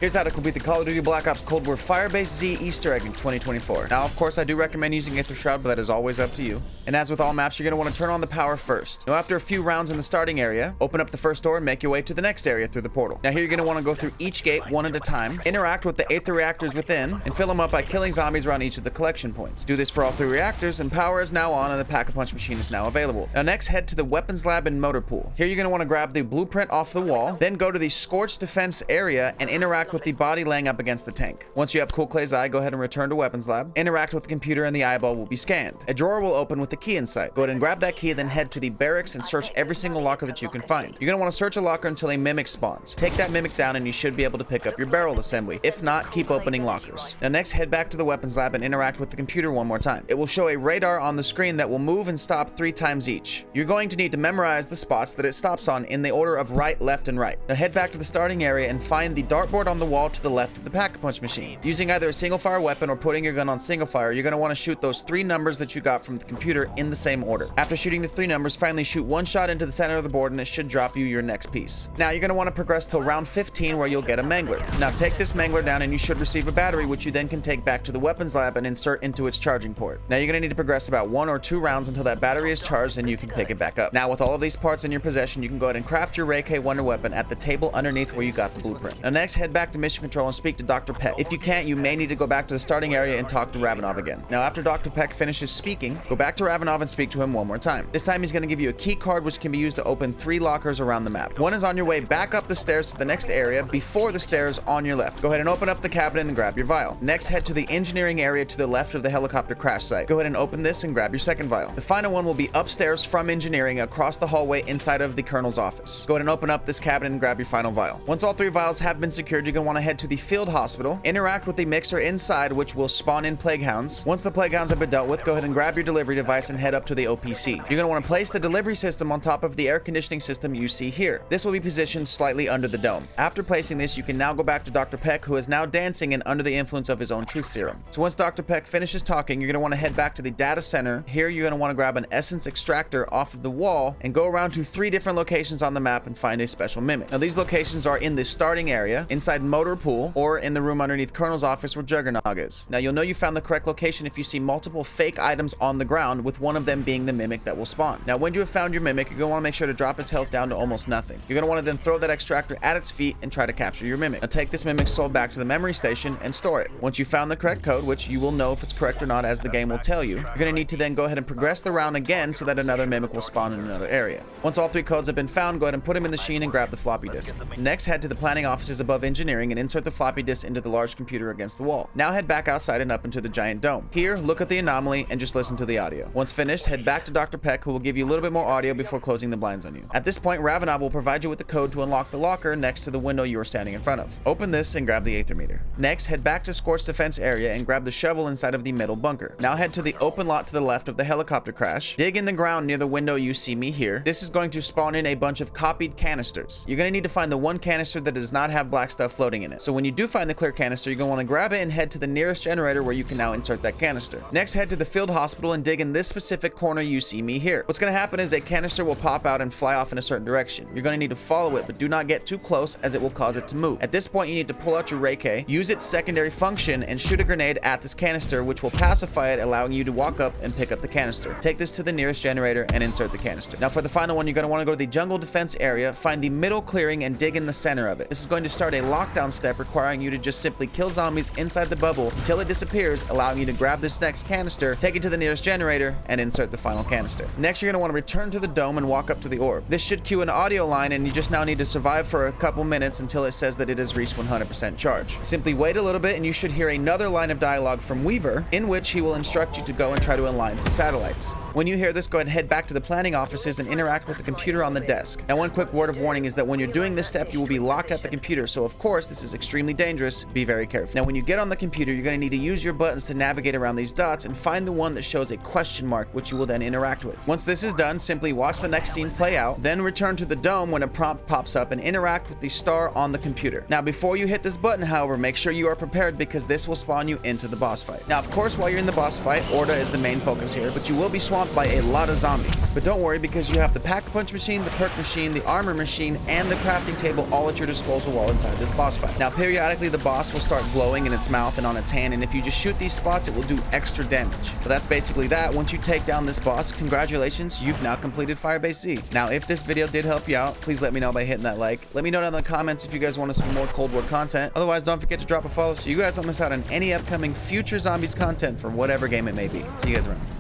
Here's how to complete the Call of Duty Black Ops Cold War Firebase Z Easter egg in 2024. Now, of course, I do recommend using Aether Shroud, but that is always up to you. And as with all maps, you're going to want to turn on the power first. Now, after a few rounds in the starting area, open up the first door and make your way to the next area through the portal. Now, here you're going to want to go through each gate one at a time, interact with the Aether reactors within, and fill them up by killing zombies around each of the collection points. Do this for all 3 reactors, and power is now on and the Pack-a-Punch machine is now available. Now, next, head to the weapons lab and motor pool. Here you're going to want to grab the blueprint off the wall, then go to the scorched defense area and interact with the body laying up against the tank. Once you have Cool Clay's eye, go ahead and return to weapons lab. Interact with the computer and the eyeball will be scanned. A drawer will open with the key inside. Go ahead and grab that key, then head to the barracks and search every single locker that you can find. You're going to want to search a locker until a mimic spawns. Take that mimic down and you should be able to pick up your barrel assembly. If not, keep opening lockers. Now next, head back to the weapons lab and interact with the computer one more time. It will show a radar on the screen that will move and stop 3 times each. You're going to need to memorize the spots that it stops on in the order of right, left, and right. Now head back to the starting area and find the dartboard on the wall to the left of the Pack-a-Punch machine. Using either a single fire weapon or putting your gun on single fire, you're going to want to shoot those 3 numbers that you got from the computer in the same order. After shooting the 3 numbers, finally shoot 1 shot into the center of the board and it should drop you your next piece. Now you're going to want to progress till round 15 where you'll get a mangler. Now take this mangler down and you should receive a battery which you then can take back to the weapons lab and insert into its charging port. Now you're going to need to progress about 1 or 2 rounds until that battery is charged and you can pick it back up. Now with all of these parts in your possession, you can go ahead and craft your Ray K Wonder Weapon at the table underneath where you got the blueprint. Now next, head back to Mission Control and speak to Dr. Peck. If you can't, you may need to go back to the starting area and talk to Ravenov again. Now after Dr. Peck finishes speaking, go back to Ravenov and speak to him one more time. This time he's going to give you a key card which can be used to open 3 lockers around the map. One is on your way back up the stairs to the next area before the stairs on your left. Go ahead and open up the cabinet and grab your vial. Next, head to the engineering area to the left of the helicopter crash site. Go ahead and open this and grab your second vial. The final one will be upstairs from engineering across the hallway inside of the colonel's office. Go ahead and open up this cabinet and grab your final vial. Once all 3 vials have been secured, you're going to want to head to the field hospital, interact with the mixer inside which will spawn in plague hounds. Once the plague hounds have been dealt with, go ahead and grab your delivery device and head up to the OPC. You're going to want to place the delivery system on top of the air conditioning system you see here. This will be positioned slightly under the dome. After placing this, you can now go back to Dr. Peck, who is now dancing and under the influence of his own truth serum. So once Dr. Peck finishes talking, you're going to want to head back to the data center. Here you're going to want to grab an essence extractor off of the wall and go around to 3 different locations on the map and find a special mimic. Now these locations are in the starting area, inside motor pool, or in the room underneath Colonel's office where Juggernaut is. Now you'll know you found the correct location if you see multiple fake items on the ground, with one of them being the mimic that will spawn. Now when you have found your mimic, you're going to want to make sure to drop its health down to almost nothing. You're going to want to then throw that extractor at its feet and try to capture your mimic. Now take this mimic's soul back to the memory station and store it. Once you found the correct code, which you will know if it's correct or not as the game will tell you, you're going to need to then go ahead and progress the round again so that another mimic will spawn in another area. Once all 3 codes have been found, go ahead and put them in the machine and grab the floppy disk. Next, head to the planning offices above engineering and insert the floppy disk into the large computer against the wall. Now head back outside and up into the giant dome. Here, look at the anomaly and just listen to the audio. Once finished, head back to Dr. Peck, who will give you a little bit more audio before closing the blinds on you. At this point, Ravenov will provide you with the code to unlock the locker next to the window you are standing in front of. Open this and grab the Aether meter. Next, head back to Scorched Defense area and grab the shovel inside of the middle bunker. Now head to the open lot to the left of the helicopter crash. Dig in the ground near the window you see me here. This is going to spawn in a bunch of copied canisters. You're going to need to find the one canister that does not have black stuff floating in it. So when you do find the clear canister, you're going to want to grab it and head to the nearest generator where you can now insert that canister. Next, head to the field hospital and dig in this specific corner you see me here. What's going to happen is a canister will pop out and fly off in a certain direction. You're going to need to follow it, but do not get too close as it will cause it to move. At this point, you need to pull out your Ray K, use its secondary function, and shoot a grenade at this canister, which will pacify it, allowing you to walk up and pick up the canister. Take this to the nearest generator and insert the canister. Now for the final one, you're going to want to go to the jungle defense area, find the middle clearing, and dig in the center of it. This is going to start a lockdown step requiring you to just simply kill zombies inside the bubble until it disappears, allowing you to grab this next canister, take it to the nearest generator, and insert the final canister. Next, you're going to want to return to the dome and walk up to the orb. This should cue an audio line, and you just now need to survive for a couple minutes until it says that it has reached 100% charge. Simply wait a little bit and you should hear another line of dialogue from Weaver, in which he will instruct you to go and try to align some satellites. When you hear this, go ahead and head back to the planning offices and interact with the computer on the desk. Now, one quick word of warning is that when you're doing this step, you will be locked at the computer, so of course this is extremely dangerous. Be very careful. Now when you get on the computer, you're going to need to use your buttons to navigate around these dots and find the one that shows a question mark, which you will then interact with. Once this is done, simply watch the next scene play out, then return to the dome when a prompt pops up and interact with the star on the computer. Now before you hit this button, however, make sure you are prepared because this will spawn you into the boss fight. Now of course, while you're in the boss fight, Orda is the main focus here, but you will be swamped by a lot of zombies. But don't worry, because you have the Pack-a-Punch machine, the perk machine, the armor machine, and the crafting table all at your disposal while inside this boss boss fight. Now, periodically, the boss will start glowing in its mouth and on its hand, and if you just shoot these spots, it will do extra damage. But that's basically that. Once you take down this boss, congratulations, you've now completed Firebase Z. Now, if this video did help you out, please let me know by hitting that like. Let me know down in the comments if you guys want to see more Cold War content. Otherwise, don't forget to drop a follow so you guys don't miss out on any upcoming future Zombies content from whatever game it may be. See you guys around.